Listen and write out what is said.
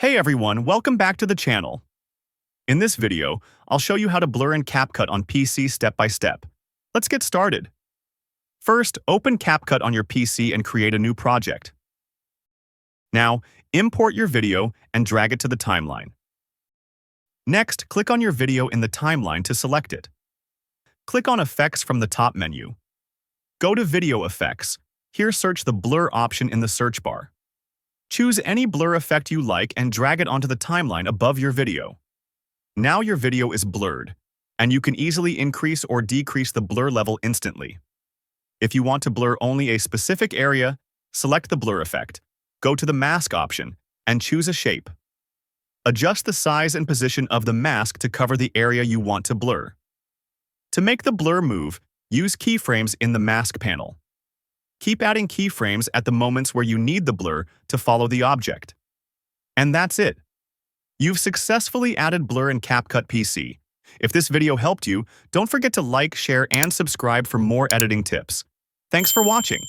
Hey everyone, welcome back to the channel. In this video, I'll show you how to blur in CapCut on PC step by step. Let's get started. First, open CapCut on your PC and create a new project. Now, import your video and drag it to the timeline. Next, click on your video in the timeline to select it. Click on Effects from the top menu. Go to Video Effects. Here, search the Blur option in the search bar. Choose any blur effect you like and drag it onto the timeline above your video. Now your video is blurred, and you can easily increase or decrease the blur level instantly. If you want to blur only a specific area, select the blur effect, go to the mask option, and choose a shape. Adjust the size and position of the mask to cover the area you want to blur. To make the blur move, use keyframes in the mask panel. Keep adding keyframes at the moments where you need the blur to follow the object. And that's it. You've successfully added blur in CapCut PC. If this video helped you, don't forget to like, share, and subscribe for more editing tips. Thanks for watching.